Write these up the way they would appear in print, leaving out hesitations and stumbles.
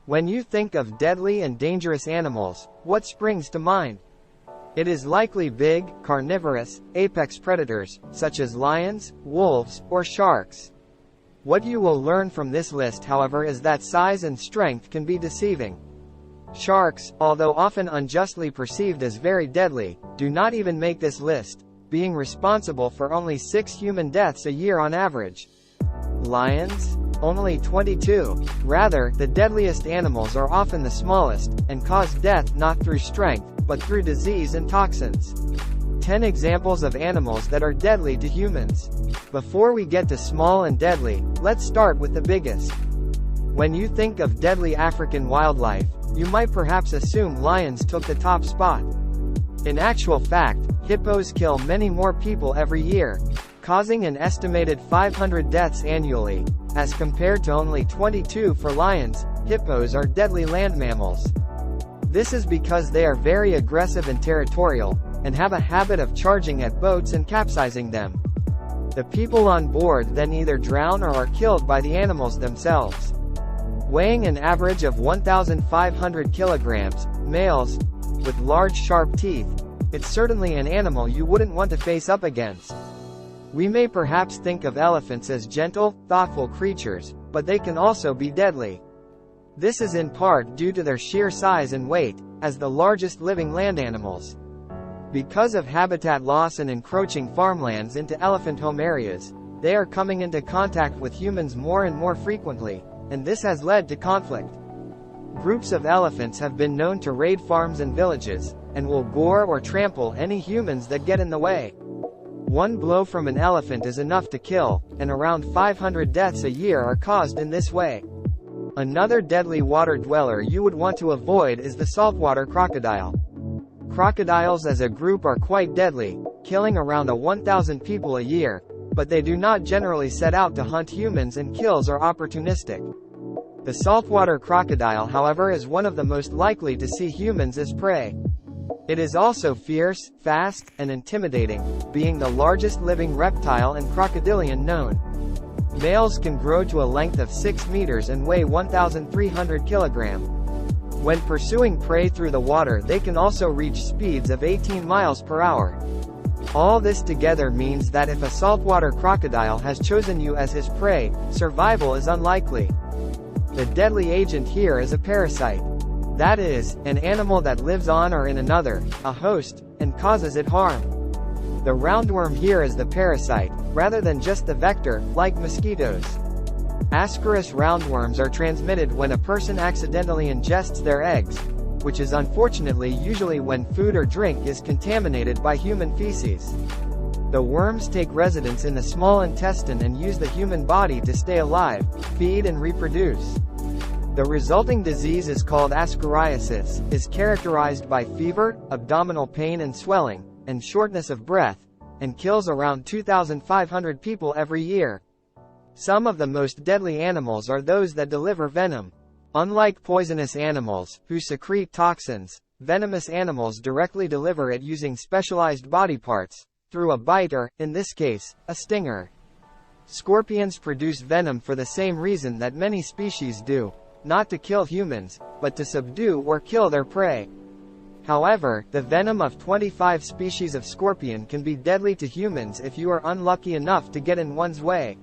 When you think of deadly and dangerous animals, what springs to mind? It is likely big, carnivorous, apex predators, such as lions, wolves, or sharks. What you will learn from this list, however, is that size and strength can be deceiving. Sharks, although often unjustly perceived as very deadly, do not even make this list, being responsible for only 6 human deaths a year on average. Lions? Only 22. Rather, the deadliest animals are often the smallest, and cause death not through strength, but through disease and toxins. 10 examples of animals that are deadly to humans. Before we get to small and deadly, let's start with the biggest. When you think of deadly African wildlife, you might perhaps assume lions took the top spot. In actual fact, hippos kill many more people every year, causing an estimated 500 deaths annually. As compared to only 22 for lions, hippos are deadly land mammals. This is because they are very aggressive and territorial, and have a habit of charging at boats and capsizing them. The people on board then either drown or are killed by the animals themselves. Weighing an average of 1,500 kilograms, males, with large sharp teeth, it's certainly an animal you wouldn't want to face up against. We may perhaps think of elephants as gentle, thoughtful creatures, but they can also be deadly. This is in part due to their sheer size and weight, as the largest living land animals. Because of habitat loss and encroaching farmlands into elephant home areas, they are coming into contact with humans more and more frequently, and this has led to conflict. Groups of elephants have been known to raid farms and villages, and will gore or trample any humans that get in the way. One blow from an elephant is enough to kill, and around 500 deaths a year are caused in this way. Another deadly water dweller you would want to avoid is the saltwater crocodile. Crocodiles as a group are quite deadly, killing around 1,000 people a year, but they do not generally set out to hunt humans, and kills are opportunistic. The saltwater crocodile, however, is one of the most likely to see humans as prey. It is also fierce, fast, and intimidating, being the largest living reptile and crocodilian known. Males can grow to a length of 6 meters and weigh 1,300 kilograms. When pursuing prey through the water, they can also reach speeds of 18 miles per hour. All this together means that if a saltwater crocodile has chosen you as his prey, survival is unlikely. The deadly agent here is a parasite. That is, an animal that lives on or in another, a host, and causes it harm. The roundworm here is the parasite, rather than just the vector, like mosquitoes. Ascaris roundworms are transmitted when a person accidentally ingests their eggs, which is unfortunately usually when food or drink is contaminated by human feces. The worms take residence in the small intestine and use the human body to stay alive, feed and reproduce. The resulting disease is called ascariasis, is characterized by fever, abdominal pain and swelling, and shortness of breath, and kills around 2,500 people every year. Some of the most deadly animals are those that deliver venom. Unlike poisonous animals, who secrete toxins, venomous animals directly deliver it using specialized body parts, through a bite or, in this case, a stinger. Scorpions produce venom for the same reason that many species do, not to kill humans, but to subdue or kill their prey. However, the venom of 25 species of scorpion can be deadly to humans if you are unlucky enough to get in one's way.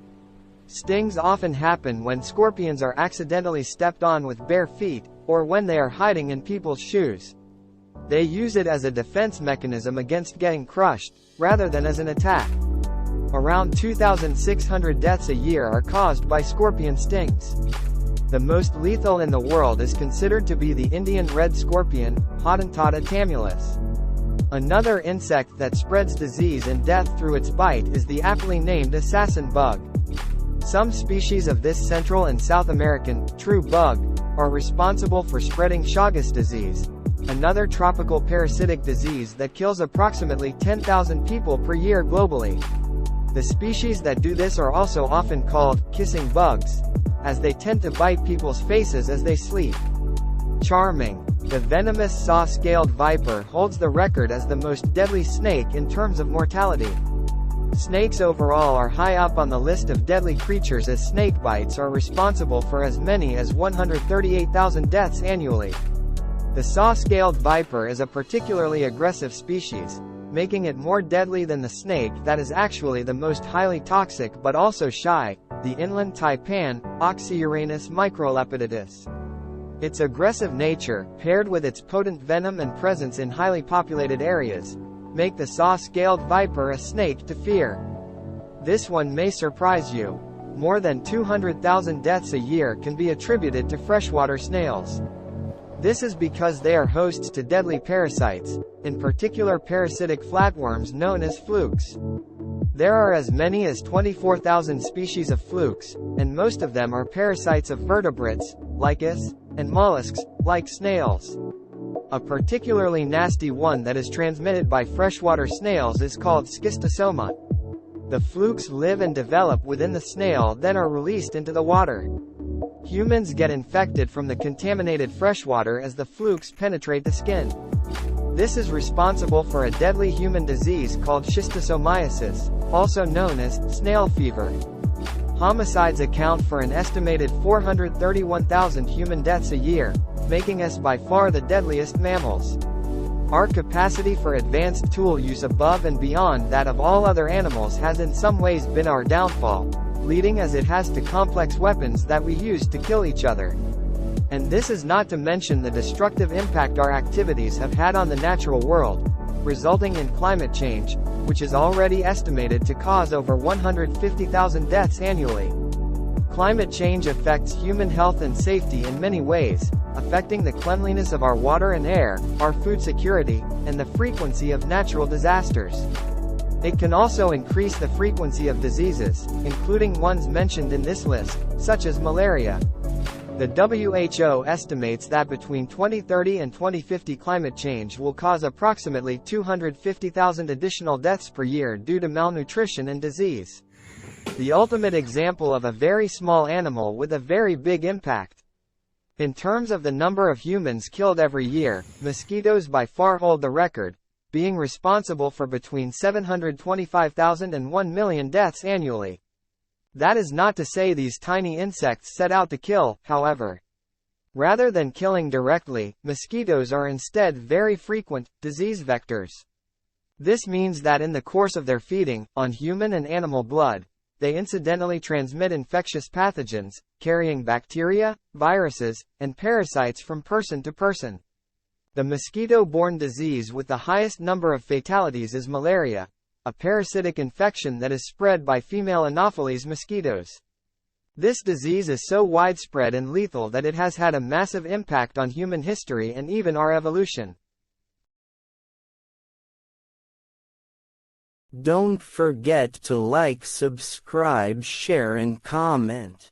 Stings often happen when scorpions are accidentally stepped on with bare feet, or when they are hiding in people's shoes. They use it as a defense mechanism against getting crushed, rather than as an attack. Around 2,600 deaths a year are caused by scorpion stings. The most lethal in the world is considered to be the Indian red scorpion, Hottentotta tamulus. Another insect that spreads disease and death through its bite is the aptly named assassin bug. Some species of this Central and South American, true bug, are responsible for spreading Chagas disease, another tropical parasitic disease that kills approximately 10,000 people per year globally. The species that do this are also often called kissing bugs, as they tend to bite people's faces as they sleep. Charming. The venomous saw-scaled viper holds the record as the most deadly snake in terms of mortality. Snakes overall are high up on the list of deadly creatures, as snake bites are responsible for as many as 138,000 deaths annually. The saw-scaled viper is a particularly aggressive species, making it more deadly than the snake that is actually the most highly toxic but also shy, the inland taipan, Oxyuranus microlepidus. Its aggressive nature, paired with its potent venom and presence in highly populated areas, make the saw-scaled viper a snake to fear. This one may surprise you. More than 200,000 deaths a year can be attributed to freshwater snails. This is because they are hosts to deadly parasites, in particular parasitic flatworms known as flukes. There are as many as 24,000 species of flukes, and most of them are parasites of vertebrates, like us, and mollusks, like snails. A particularly nasty one that is transmitted by freshwater snails is called schistosoma. The flukes live and develop within the snail, then are released into the water. Humans get infected from the contaminated freshwater as the flukes penetrate the skin. This is responsible for a deadly human disease called schistosomiasis, also known as snail fever. Homicides account for an estimated 431,000 human deaths a year, making us by far the deadliest mammals. Our capacity for advanced tool use above and beyond that of all other animals has in some ways been our downfall, leading as it has to complex weapons that we use to kill each other. And this is not to mention the destructive impact our activities have had on the natural world, resulting in climate change, which is already estimated to cause over 150,000 deaths annually. Climate change affects human health and safety in many ways, affecting the cleanliness of our water and air, our food security, and the frequency of natural disasters. It can also increase the frequency of diseases, including ones mentioned in this list, such as malaria. The WHO estimates that between 2030 and 2050 climate change will cause approximately 250,000 additional deaths per year due to malnutrition and disease. The ultimate example of a very small animal with a very big impact. In terms of the number of humans killed every year, mosquitoes by far hold the record, being responsible for between 725,000 and 1 million deaths annually. That is not to say these tiny insects set out to kill, however. Rather than killing directly, mosquitoes are instead very frequent disease vectors. This means that in the course of their feeding on human and animal blood, they incidentally transmit infectious pathogens, carrying bacteria, viruses, and parasites from person to person. The mosquito-borne disease with the highest number of fatalities is malaria, a parasitic infection that is spread by female Anopheles mosquitoes. This disease is so widespread and lethal that it has had a massive impact on human history and even our evolution. Don't forget to like, subscribe, share and comment.